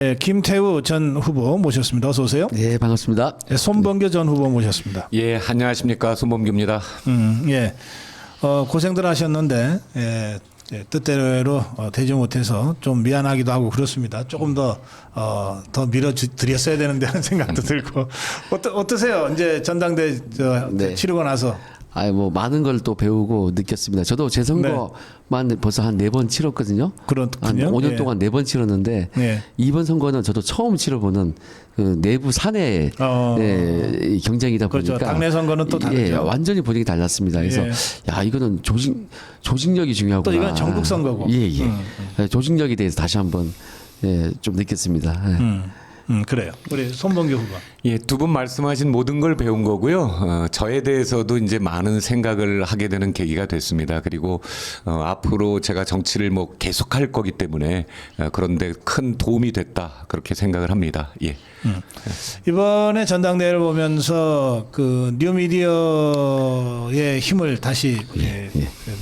네, 김태우 전 후보 모셨습니다. 어서 오세요. 네, 반갑습니다. 네, 손범규 전 후보 모셨습니다. 예, 안녕하십니까. 손범규입니다. 예. 고생들 하셨는데 뜻대로 되지 못해서 좀 미안하기도 하고 그렇습니다. 조금 더 밀어드렸어야 되는데 하는 생각도 들고 어떠세요? 이제 전당대 네. 치르고 나서. 뭐 많은 걸 또 배우고 느꼈습니다. 저도 제 선거만 벌써 한 4번 치렀거든요. 그렇군요. 한 5년 예. 동안 4번 치렀는데 예. 이번 선거는 저도 처음 치러보는 그 내부 사내 이 경쟁이다 그렇죠. 보니까 당내 선거는 또 다르죠. 예, 완전히 분위기 달랐습니다. 그래서 예. 야 이거는 조직력이 중요하구나. 또 이건 전국 선거고. 예. 조직력에 대해서 다시 한번 좀 느꼈습니다. 예. 그래요. 우리 손범규 후보. 예, 두 분 말씀하신 모든 걸 배운 거고요. 저에 대해서도 이제 많은 생각을 하게 되는 계기가 됐습니다. 그리고 앞으로 제가 정치를 뭐 계속할 거기 때문에 그런데 큰 도움이 됐다 그렇게 생각을 합니다. 예. 이번에 전당대회를 보면서 그 뉴미디어의 힘을 다시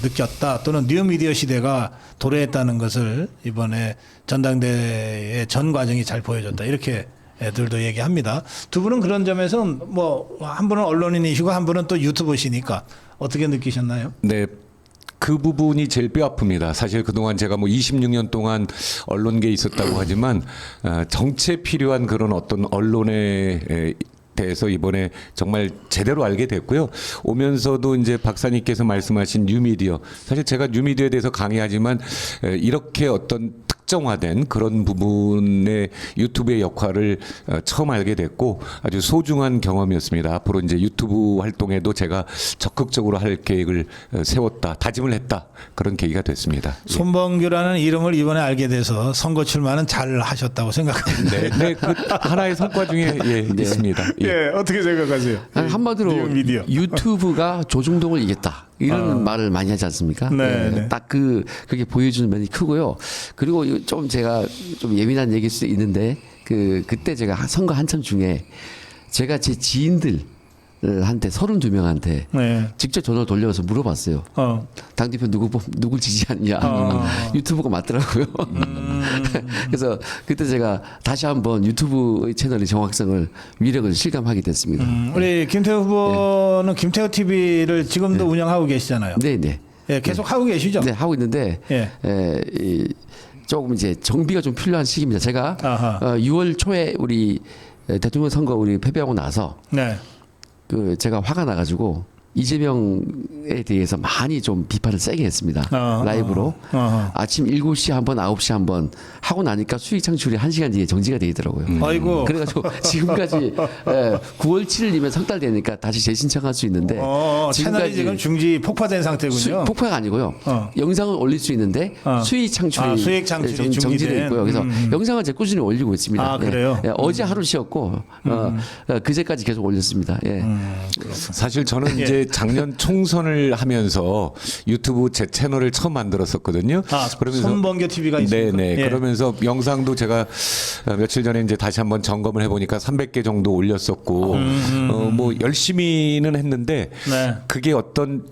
느꼈다 또는 뉴미디어 시대가 도래했다는 것을 이번에 전당대회 전 과정이 잘 보여줬다 이렇게 애들도 얘기합니다. 두 분은 그런 점에서는 뭐 한 분은 언론인이시고 한 분은 또 유튜버시니까 어떻게 느끼셨나요? 네. 그 부분이 제일 뼈 아픕니다. 사실 그동안 제가 뭐 26년 동안 언론계에 있었다고 하지만 정치에 필요한 그런 어떤 언론에 대해서 이번에 정말 제대로 알게 됐고요. 오면서도 이제 박사님께서 말씀하신 뉴미디어, 사실 제가 뉴미디어에 대해서 강의하지만 이렇게 어떤 특정화된 그런 부분의 유튜브의 역할을 처음 알게 됐고 아주 소중한 경험이었습니다. 앞으로 이제 유튜브 활동에도 제가 적극적으로 할 계획을 세웠다, 다짐을 했다 그런 계기가 됐습니다. 손범규라는 이름을 이번에 알게 돼서 선거 출마는 잘 하셨다고 생각합니다. 네, 그 하나의 성과 중에 예, 있습니다. 어떻게 생각하세요? 한마디로 뉴미디어. 유튜브가 조중동을 이겼다. 이런 말을 많이 하지 않습니까? 네. 딱 그게 보여주는 면이 크고요. 그리고 좀 제가 좀 예민한 얘기일 수도 있는데 그때 제가 선거 한참 중에 제가 제 지인들 한테 32명한테 직접 전화를 돌려서 물어봤어요. 당대표 누구 지지하느냐. 유튜브가 맞더라고요. 그래서 그때 제가 다시 한번 유튜브 채널의 정확성을 위력을 실감하게 됐습니다. 우리 김태우 후보는 김태우 TV를 지금도 운영하고 계시잖아요. 네네. 예, 계속 하고 계시죠? 네, 하고 있는데 예. 조금 이제 정비가 좀 필요한 시기입니다. 제가 6월 초에 우리 대통령 선거 우리 패배하고 나서 네. 제가 화가 나가지고 이재명에 대해서 많이 좀 비판을 세게 했습니다. 라이브로. 아침 7시 한 번, 9시 한 번 하고 나니까 수익 창출이 1시간 뒤에 정지가 돼 있더라고요. 아이고. 그래가지고 지금까지 9월 7일이면 석 달 되니까 다시 재신청할 수 있는데 채널이 지금 중지 폭파된 상태군요. 폭파가 아니고요. 영상을 올릴 수 있는데 수익 창출이 수익 창출이 정지돼 있고요. 그래서 영상을 제가 꾸준히 올리고 있습니다. 아, 그래요? 어제 하루 쉬었고 그제까지 계속 올렸습니다. 예. 사실 저는 이제 작년 총선을 하면서 유튜브 제 채널을 처음 만들었었거든요. 그러면서 손범규 TV가 있습니까? 네네. 예. 그러면서 영상도 제가 며칠 전에 이제 다시 한번 점검을 해보니까 300개 정도 올렸었고, 뭐 열심히는 했는데 그게 어떤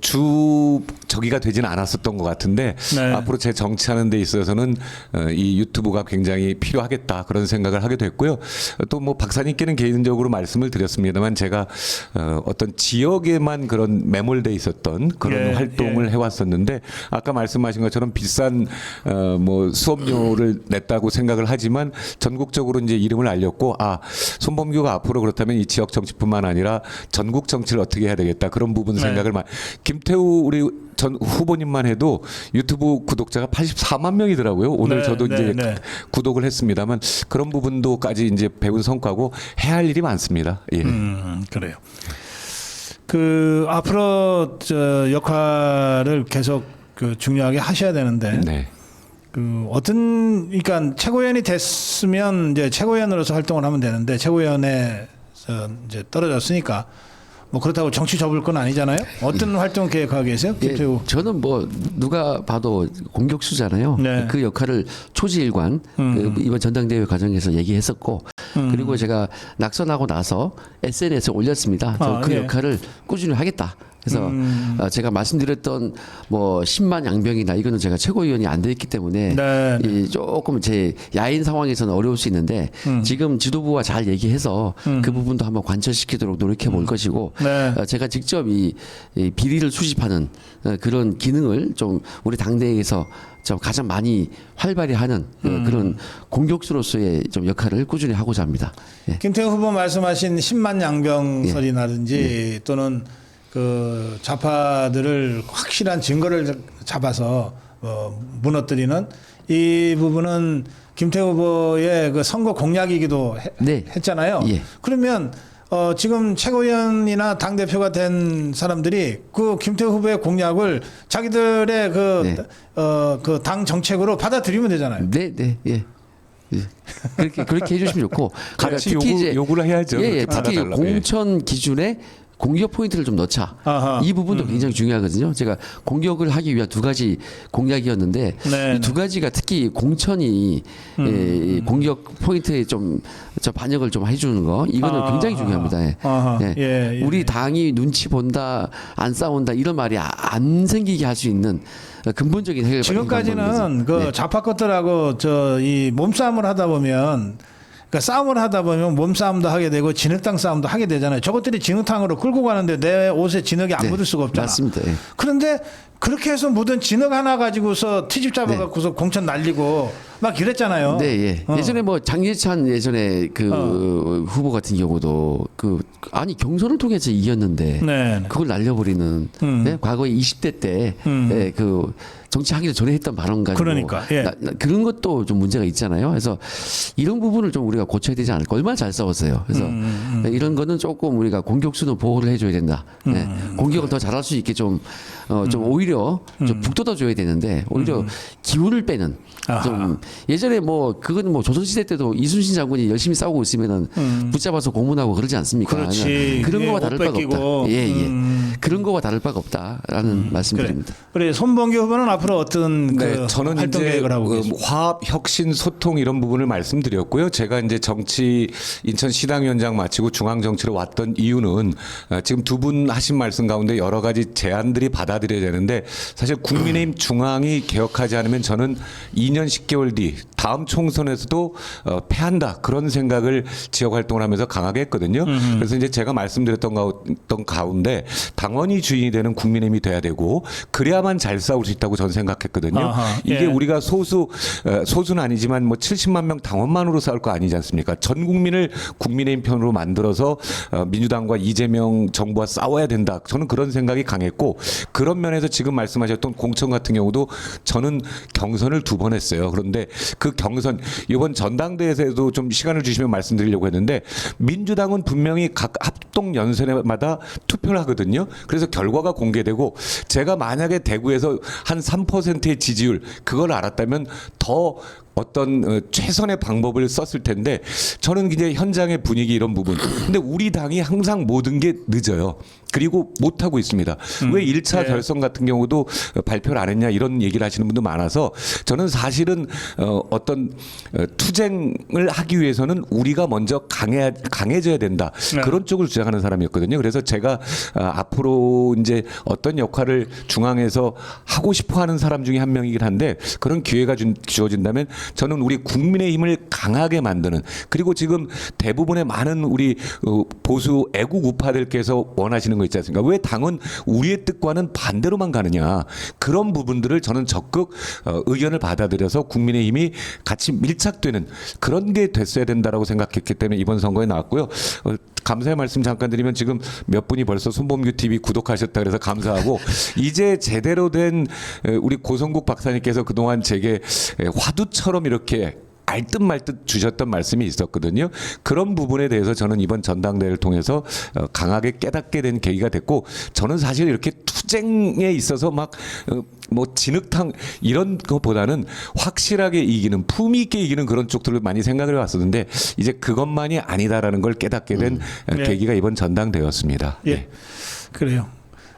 저기가 되지는 않았었던 것 같은데 앞으로 제 정치하는 데 있어서는 이 유튜브가 굉장히 필요하겠다 그런 생각을 하게 됐고요. 또 뭐 박사님께는 개인적으로 말씀을 드렸습니다만 제가 어떤 지역에만 그런 매몰돼 있었던 그런 활동을 해왔었는데 아까 말씀하신 것처럼 비싼 뭐 수업료를 냈다고 생각을 하지만 전국적으로 이제 이름을 알렸고 손범규가 앞으로 그렇다면 이 지역 정치뿐만 아니라 전국 정치를 어떻게 해야 되겠다 그런 부분 생각을 김태우 우리 전 후보님만 해도 유튜브 구독자가 84만 명이더라고요. 오늘 저도 이제 구독을 했습니다만 그런 부분도까지 이제 배운 성과고 해야 할 일이 많습니다. 예. 그래요. 앞으로 역할을 계속 중요하게 하셔야 되는데 그러니까 최고위원이 됐으면 이제 최고위원으로서 활동을 하면 되는데 최고위원에 이제 떨어졌으니까 뭐 그렇다고 정치 접을 건 아니잖아요. 어떤 활동 계획하고 계세요, 김태우? 저는 뭐 누가 봐도 공격수잖아요. 그 역할을 초지일관 이번 전당대회 과정에서 얘기했었고 그리고 제가 낙선하고 나서 SNS에 올렸습니다. 그 예. 역할을 꾸준히 하겠다. 그래서 제가 말씀드렸던 뭐 10만 양병이나 이거는 제가 최고위원이 안 됐기 때문에 네. 이 조금 제 야인 상황에서는 어려울 수 있는데 지금 지도부와 잘 얘기해서 그 부분도 한번 관철시키도록 노력해 볼 것이고 네. 제가 직접 이 비리를 수집하는 그런 기능을 좀 우리 당내에서 좀 가장 많이 활발히 하는 그런 공격수로서의 좀 역할을 꾸준히 하고자 합니다. 예. 김태우 후보 말씀하신 10만 양병설이라든지 또는 그 좌파들을 확실한 증거를 잡아서 무너뜨리는 이 부분은 김태우 후보의 그 선거 공약이기도 네. 했잖아요. 예. 그러면 지금 최고위원이나 당 대표가 된 사람들이 그 김태우 후보의 공약을 자기들의 네. 그 당 정책으로 받아들이면 되잖아요. 네, 네, 예. 예. 그렇게 해주시면 좋고 같이 특히 이제 요구를 해야죠. 예, 그렇게 특히 받아달라고. 예. 공천 기준에 공격 포인트를 좀 넣자. 아하. 이 부분도 굉장히 중요하거든요. 제가 공격을 하기 위한 두 가지 공약이었는데 네, 이 두 가지가 특히 공천이 이 공격 포인트에 좀 저 반영을 좀 해주는 거 이거는 굉장히 중요합니다. 예. 아하. 예. 예, 예. 우리 당이 눈치 본다, 안 싸운다 이런 말이 안 생기게 할 수 있는 근본적인 해결 지금까지는 그 좌파 것들하고 이 몸싸움을 하다 보면 그러니까 싸움을 하다 보면 몸싸움도 하게 되고 진흙탕 싸움도 하게 되잖아요. 저것들이 진흙탕으로 끌고 가는데 내 옷에 진흙이 안 묻을 수가 없잖아. 맞습니다. 예. 그런데 그렇게 해서 묻은 진흙 하나 가지고서 트집 잡아갖고서 공천 날리고 막 이랬잖아요. 네, 예. 예전에 뭐 장예찬 예전에 그 후보 같은 경우도 아니 경선을 통해서 이겼는데 네. 그걸 날려버리는 네? 과거에 20대 때 예, 그 정치하기 전에 했던 발언 가지고 그러니까, 예. 그런 것도 좀 문제가 있잖아요. 그래서 이런 부분을 좀 우리가 고쳐야 되지 않을까. 얼마나 잘 싸웠어요. 그래서 이런 거는 조금 우리가 공격수는 보호를 해줘야 된다. 네. 공격을 더 잘할 수 있게 좀 오히려 좀 북돋아줘야 되는데 오히려 기운을 빼는 좀 예전에 뭐 그건 뭐 조선시대 때도 이순신 장군이 열심히 싸우고 있으면은 붙잡아서 고문하고 그러지 않습니까? 그렇지. 그런 예, 거와 옷 다를 바가 뺏기고. 없다. 예, 예. 그런 거와 다를 바가 없다라는 말씀드립니다. 그래 손범규 후보는 앞으로 어떤 그 저는 활동 이제 계획을 하고 계십니까? 화합, 혁신, 소통 이런 부분을 말씀드렸고요. 제가 이제 정치 인천 시당위원장 마치고 중앙 정치로 왔던 이유는 지금 두 분 하신 말씀 가운데 여러 가지 제안들이 받아들여야 되는데 사실 국민의힘 중앙이 개혁하지 않으면 저는 2년 10개월 뒤 다음 총선에서도 패한다 그런 생각을 지역 활동을 하면서 강하게 했거든요. 그래서 이제 제가 말씀드렸던 가운데 당원이 주인이 되는 국민의힘이 돼야 되고 그래야만 잘 싸울 수 있다고 저는 생각했거든요. 아하, 이게 예. 우리가 소수는 아니지만 뭐 70만 명 당원만으로 싸울 거 아니지 않습니까? 전 국민을 국민의힘 편으로 만들어서 민주당과 이재명 정부와 싸워야 된다. 저는 그런 생각이 강했고 그런 면에서 지금 말씀하셨던 공천 같은 경우도 저는 경선을 2번 했어요. 그런데 그 경선 이번 전당대회에서도 좀 시간을 주시면 말씀드리려고 했는데 민주당은 분명히 각 합동 연설마다 투표를 하거든요. 그래서 결과가 공개되고 제가 만약에 대구에서 한 3%의 지지율 그걸 알았다면 더 어떤 최선의 방법을 썼을 텐데 저는 이제 현장의 분위기 이런 부분. 근데 우리 당이 항상 모든 게 늦어요. 그리고 못 하고 있습니다. 왜 1차 네. 결선 같은 경우도 발표를 안 했냐 이런 얘기를 하시는 분도 많아서 저는 사실은 어떤 투쟁을 하기 위해서는 우리가 먼저 강해져야 된다. 네. 그런 쪽을 주장하는 사람이었거든요. 그래서 제가 앞으로 이제 어떤 역할을 중앙에서 하고 싶어 하는 사람 중에 한 명이긴 한데 그런 기회가 주어진다면 저는 우리 국민의힘을 강하게 만드는 그리고 지금 대부분의 많은 우리 보수 애국 우파들께서 원하시는 거 있지 않습니까? 왜 당은 우리의 뜻과는 반대로만 가느냐 그런 부분들을 저는 적극 의견을 받아들여서 국민의힘이 같이 밀착되는 그런 게 됐어야 된다라고 생각했기 때문에 이번 선거에 나왔고요. 감사의 말씀 잠깐 드리면 지금 몇 분이 벌써 손범규 TV 구독하셨다 그래서 감사하고 이제 제대로 된 우리 고성국 박사님께서 그동안 제게 화두처럼 이렇게 알듯 말듯 주셨던 말씀이 있었거든요. 그런 부분에 대해서 저는 이번 전당대회를 통해서 강하게 깨닫게 된 계기가 됐고 저는 사실 이렇게 투쟁에 있어서 막 뭐 진흙탕 이런 것보다는 확실하게 이기는 품위 있게 이기는 그런 쪽들을 많이 생각을 해왔었는데 이제 그것만이 아니다라는 걸 깨닫게 된 네. 계기가 이번 전당대회였습니다. 예. 예. 그래요.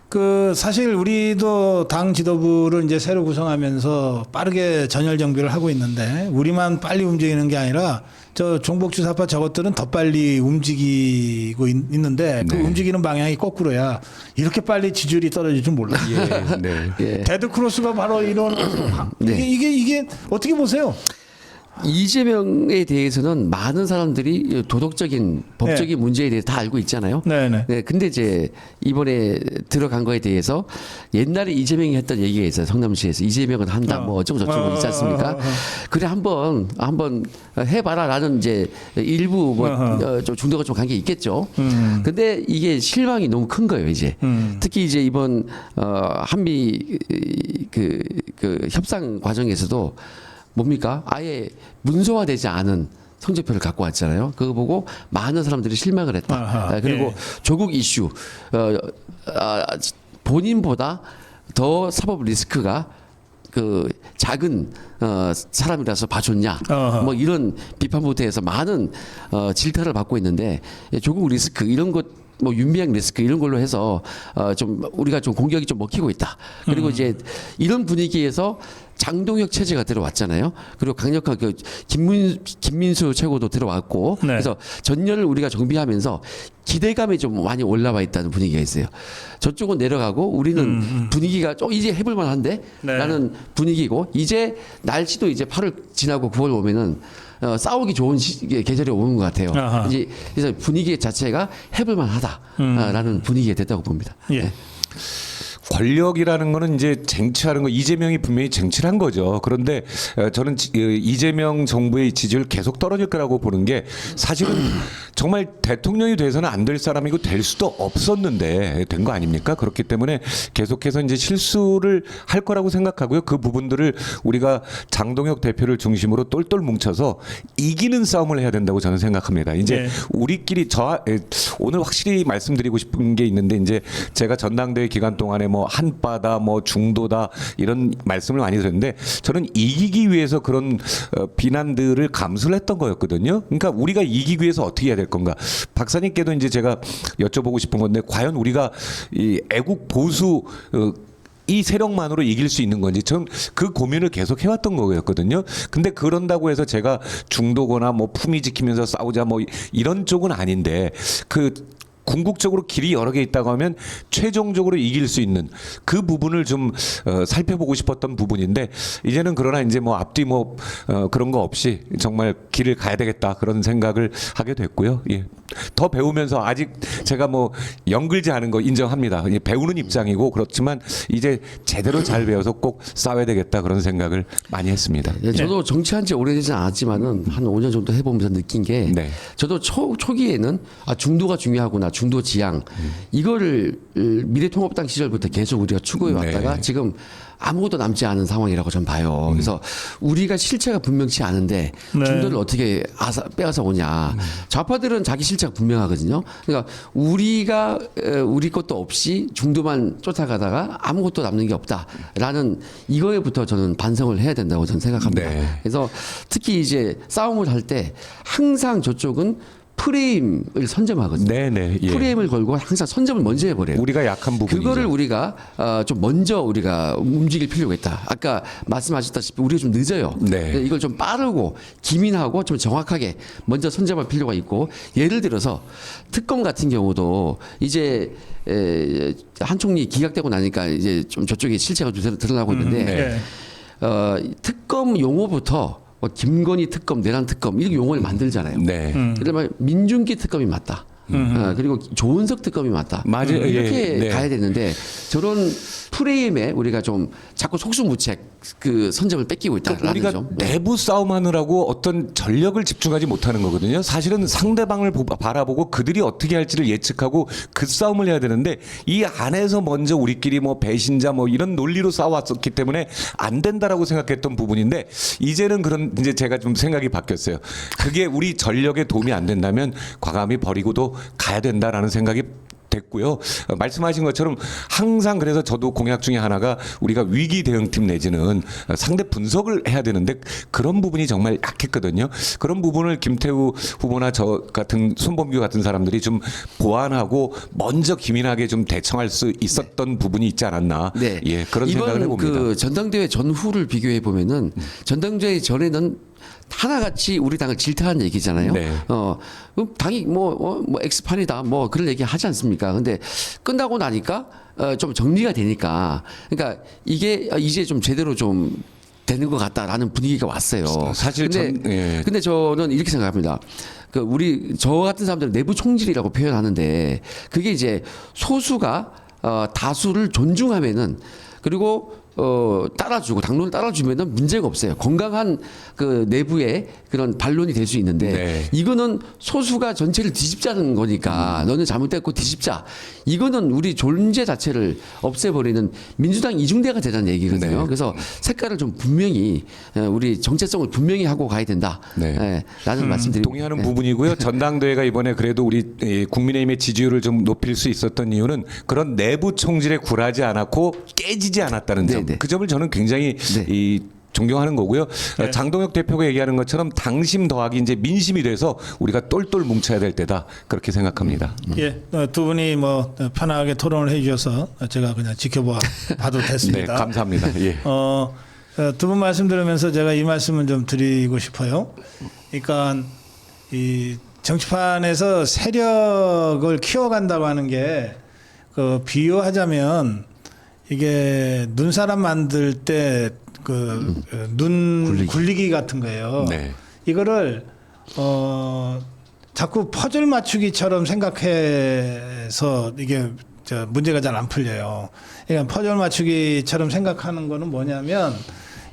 그 사실 우리도 당 지도부를 이제 새로 구성하면서 빠르게 전열 정비를 하고 있는데 우리만 빨리 움직이는 게 아니라 저 종북주사파 저것들은 더 빨리 움직이고 있는데 그 네. 움직이는 방향이 거꾸로야 이렇게 빨리 지지율이 떨어질 줄 몰라. 예, 네. 예. 데드 크로스가 바로 이런 네. 이게 어떻게 보세요? 이재명에 대해서는 많은 사람들이 도덕적인 법적인 문제에 대해서 다 알고 있잖아요. 네네. 네, 근데 이제 이번에 들어간 거에 대해서 옛날에 이재명이 했던 얘기가 있어요. 성남시에서 이재명은 한다, 뭐 어쩌고 저쩌고 있지 않습니까? 그래 한번 해봐라라는 이제 일부 좀 중도가 좀 관계 있겠죠. 근데 이게 실망이 너무 큰 거예요, 이제. 특히 이제 이번 한미 그 협상 과정에서도 뭡니까? 아예 문서화되지 않은 성적표를 갖고 왔잖아요. 그거 보고 많은 사람들이 실망을 했다. 아하, 그리고 예. 조국 이슈 본인보다 더 사법 리스크가 그 작은 사람이라서 봐줬냐 어허. 뭐 이런 비판부터 해서 많은 질타를 받고 있는데 조국 리스크 이런 것 뭐 윤미향 리스크 이런 걸로 해서 좀 우리가 좀 공격이 좀 먹히고 있다. 그리고 이제 이런 분위기에서 장동혁 체제가 들어왔잖아요. 그리고 강력한 그 김민수 최고도 들어왔고 네. 그래서 전열을 우리가 정비하면서 기대감이 좀 많이 올라와 있다는 분위기가 있어요. 저쪽은 내려가고 우리는 분위기가 좀 이제 해볼 만한데 네. 라는 분위기고 이제 날씨도 이제 8월 지나고 9월 오면은 싸우기 좋은 계절이 오는 것 같아요. 아하. 이제 그래서 분위기 자체가 해볼 만하다라는 분위기가 됐다고 봅니다. 예. 네. 권력이라는 거는 이제 쟁취하는 거 이재명이 분명히 쟁취를 한 거죠. 그런데 저는 이재명 정부의 지지율 계속 떨어질 거라고 보는 게 사실은 정말 대통령이 돼서는 안 될 사람이고 될 수도 없었는데 된 거 아닙니까? 그렇기 때문에 계속해서 이제 실수를 할 거라고 생각하고요. 그 부분들을 우리가 장동혁 대표를 중심으로 똘똘 뭉쳐서 이기는 싸움을 해야 된다고 저는 생각합니다. 이제 네. 우리끼리 오늘 확실히 말씀드리고 싶은 게 있는데 이제 제가 전당대회 기간 동안에 뭐 한바다 뭐 중도다 이런 말씀을 많이 드렸는데 저는 이기기 위해서 그런 비난들을 감수를 했던 거였거든요. 그러니까 우리가 이기기 위해서 어떻게 해야 될 건가? 박사님께도 이제 제가 여쭤보고 싶은 건데 과연 우리가 이 애국 보수 이 세력만으로 이길 수 있는 건지 전 그 고민을 계속 해왔던 거였거든요. 근데 그런다고 해서 제가 중도거나 뭐 품위 지키면서 싸우자 뭐 이런 쪽은 아닌데 그 궁극적으로 길이 여러 개 있다고 하면 최종적으로 이길 수 있는 그 부분을 좀 살펴보고 싶었던 부분인데 이제는 그러나 이제 뭐 앞뒤 뭐 그런 거 없이 정말 길을 가야 되겠다 그런 생각을 하게 됐고요. 예. 더 배우면서 아직 제가 뭐 연글지 않은 거 인정합니다. 배우는 입장이고 그렇지만 이제 제대로 잘 배워서 꼭 싸워야 되겠다 그런 생각을 많이 했습니다. 예, 저도 정치한 지 오래되지 않았지만은 한 5년 정도 해보면서 느낀 게 네. 저도 초기에는 중도가 중요하구나 중도 지향 이거를 미래통합당 시절부터 계속 우리가 추구해 왔다가 네. 지금 아무것도 남지 않은 상황이라고 저는 봐요. 그래서 우리가 실체가 분명치 않은데 네. 중도를 어떻게 빼앗아 오냐. 좌파들은 자기 실체가 분명하거든요. 그러니까 우리가 우리 것도 없이 중도만 쫓아가다가 아무것도 남는 게 없다라는 이거에부터 저는 반성을 해야 된다고 저는 생각합니다. 네. 그래서 특히 이제 싸움을 할 때 항상 저쪽은 프레임을 선점하거든요. 네네. 예. 프레임을 걸고 항상 선점을 먼저 해버려요. 우리가 약한 부분이죠. 그거를 우리가 좀 먼저 우리가 움직일 필요가 있다. 아까 말씀하셨다시피 우리가 좀 늦어요. 네. 이걸 좀 빠르고 기민하고 좀 정확하게 먼저 선점할 필요가 있고 예를 들어서 특검 같은 경우도 이제 한 총리 기각되고 나니까 이제 좀 저쪽에 실체가 좀 드러나고 있는데 네. 특검 용어부터 뭐 김건희 특검, 내란 특검 이런 용어를 만들잖아요. 네. 그러면 민중기 특검이 맞다. 그리고 조은석 특검이 맞다. 맞아요. 이렇게 예, 네. 가야 되는데 저런 프레임에 우리가 좀 자꾸 속수무책 그 선점을 뺏기고 있다라는 우리가 점. 내부 싸움하느라고 어떤 전력을 집중하지 못하는 거거든요. 사실은 상대방을 바라보고 그들이 어떻게 할지를 예측하고 그 싸움을 해야 되는데 이 안에서 먼저 우리끼리 뭐 배신자 뭐 이런 논리로 싸워왔었기 때문에 안 된다라고 생각했던 부분인데 이제는 그런 이제 제가 좀 생각이 바뀌었어요. 그게 우리 전력에 도움이 안 된다면 과감히 버리고도 가야 된다라는 생각이 됐고요. 말씀하신 것처럼 항상 그래서 저도 공약 중에 하나가 우리가 위기 대응팀 내지는 상대 분석을 해야 되는데 그런 부분이 정말 약했거든요. 그런 부분을 김태우 후보나 저 같은 손범규 같은 사람들이 좀 보완하고 먼저 기민하게 좀 대처할 수 있었던 부분이 있지 않았나. 네. 예, 그런 생각을 이번 해봅니다. 그 전당대회 전후를 비교해 보면은 전당대회 전에는 하나같이 우리 당을 질타한 얘기잖아요. 네. 그럼 당이 뭐 X판이다 뭐 그런 얘기 하지 않습니까? 근데 끝나고 나니까 좀 정리가 되니까 그러니까 이게 이제 좀 제대로 좀 되는 것 같다라는 분위기가 왔어요. 사실 근데 저는 이렇게 생각합니다. 그 우리 저 같은 사람들은 내부 총질이라고 표현하는데 그게 이제 소수가 다수를 존중하면은 그리고 따라주고 당론을 따라주면은 문제가 없어요. 건강한 그 내부의 그런 반론이 될 수 있는데 네. 이거는 소수가 전체를 뒤집자는 거니까 너는 잘못됐고 뒤집자. 이거는 우리 존재 자체를 없애버리는 민주당 이중대가 되자는 얘기거든요. 네. 그래서 색깔을 좀 분명히 우리 정체성을 분명히 하고 가야 된다. 네. 라는 말씀드리고 동의하는 부분이고요. 전당대회가 이번에 그래도 우리 국민의힘의 지지율을 좀 높일 수 있었던 이유는 그런 내부 총질에 굴하지 않았고 깨지지 않았다는 점. 네. 그 점을 저는 굉장히 네. 존경하는 거고요. 네. 장동혁 대표가 얘기하는 것처럼 당심 더하기 이제 민심이 돼서 우리가 똘똘 뭉쳐야 될 때다. 그렇게 생각합니다. 예, 두 분이 뭐 편하게 토론을 해주셔서 제가 그냥 지켜봐 봐도 네, 됐습니다. 감사합니다. 예. 두 분 말씀 들으면서 제가 이 말씀을 좀 드리고 싶어요. 그러니까 이 정치판에서 세력을 키워간다고 하는 게 그 비유하자면 이게 눈사람 만들 때 그 눈 굴리기 같은 거예요. 네. 이거를 자꾸 퍼즐 맞추기처럼 생각해서 이게 문제가 잘 안 풀려요. 그러니까 퍼즐 맞추기처럼 생각하는 거는 뭐냐면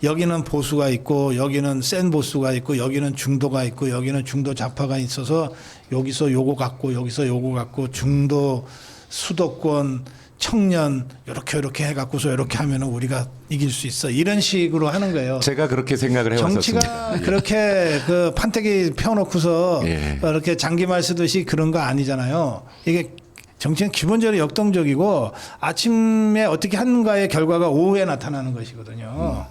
여기는 보수가 있고 여기는 센 보수가 있고 여기는 중도가 있고 여기는 중도 좌파가 있어서 여기서 요거 갖고 여기서 요거 갖고 중도 수도권 청년 이렇게 해갖고서 이렇게 하면은 우리가 이길 수 있어 이런 식으로 하는 거예요. 제가 그렇게 생각을 해왔었습니다. 정치가 그렇게 그 판때기 펴놓고서 예. 이렇게 장기말 쓰듯이 그런 거 아니잖아요. 이게 정치는 기본적으로 역동적이고 아침에 어떻게 하는가의 결과가 오후에 나타나는 것이거든요.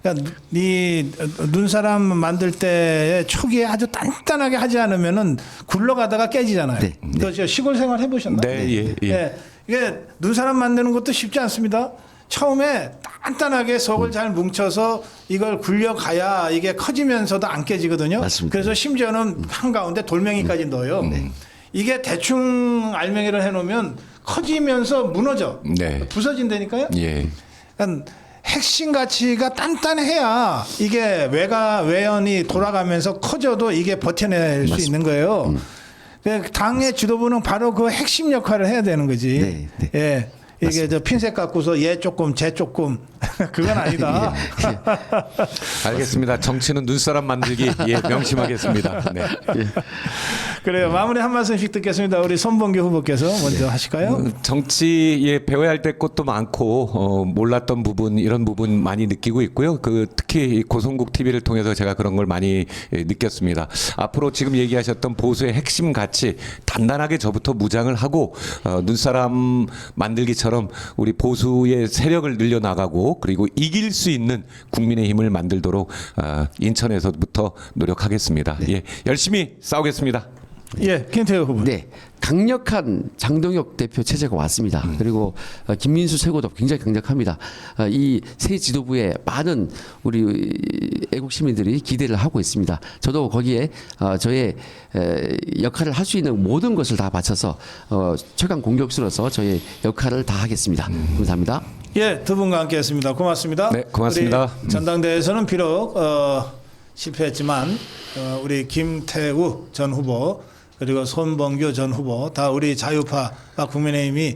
그러니까 이 눈사람 만들 때 초기에 아주 단단하게 하지 않으면은 굴러가다가 깨지잖아요. 네. 그 시골 생활 해보셨나요? 네, 예. 이게 눈사람 만드는 것도 쉽지 않습니다. 처음에 단단하게 속을 잘 뭉쳐서 이걸 굴려가야 이게 커지면서도 안 깨지거든요. 맞습니다. 그래서 심지어는 한가운데 돌멩이까지 넣어요. 이게 대충 알맹이를 해놓으면 커지면서 무너져. 네. 부서진다니까요. 예. 그러니까 핵심 가치가 단단해야 이게 외연이 돌아가면서 커져도 이게 버텨낼 수 있는 거예요. 당의 지도부는 바로 그 핵심 역할을 해야 되는 거지. 네, 네. 예. 이게 저 핀셋 갖고서 얘 조금 쟤 조금 그건 아니다. 알겠습니다. 정치는 눈사람 만들기 명심하겠습니다. 네. 그래요. 마무리 한 말씀씩 듣겠습니다. 우리 손범규 후보께서 먼저 하실까요? 정치에 배워야 할 때 것도 많고 몰랐던 부분 이런 부분 많이 느끼고 있고요. 그 특히 고성국 TV를 통해서 제가 그런 걸 많이 느꼈습니다. 앞으로 지금 얘기하셨던 보수의 핵심 가치 단단하게 저부터 무장을 하고 눈사람 만들기처럼 우리 보수의 세력을 늘려나가고 그리고 이길 수 있는 국민의힘을 만들도록 인천에서부터 노력하겠습니다. 예, 열심히 싸우겠습니다. 예, 김태우 후보. 네, 강력한 장동혁 대표 체제가 왔습니다. 그리고 김민수 최고도 굉장히 강력합니다. 이 새 지도부에 많은 우리 애국 시민들이 기대를 하고 있습니다. 저도 거기에 저의 역할을 할 수 있는 모든 것을 다 바쳐서 최강 공격수로서 저의 역할을 다 하겠습니다. 감사합니다. 예, 두 분과 함께했습니다. 고맙습니다. 네, 고맙습니다. 우리 전당대회에서는 비록 실패했지만 우리 김태우 전 후보 그리고 손범규 전 후보 다 우리 자유파와 국민의힘이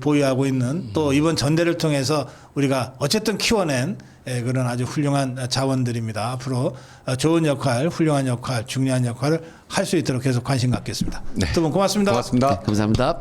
보유하고 있는 또 이번 전대를 통해서 우리가 어쨌든 키워낸 그런 아주 훌륭한 자원들입니다. 앞으로 좋은 역할, 훌륭한 역할, 중요한 역할을 할 수 있도록 계속 관심 갖겠습니다. 네. 두 분 고맙습니다. 고맙습니다. 감사합니다.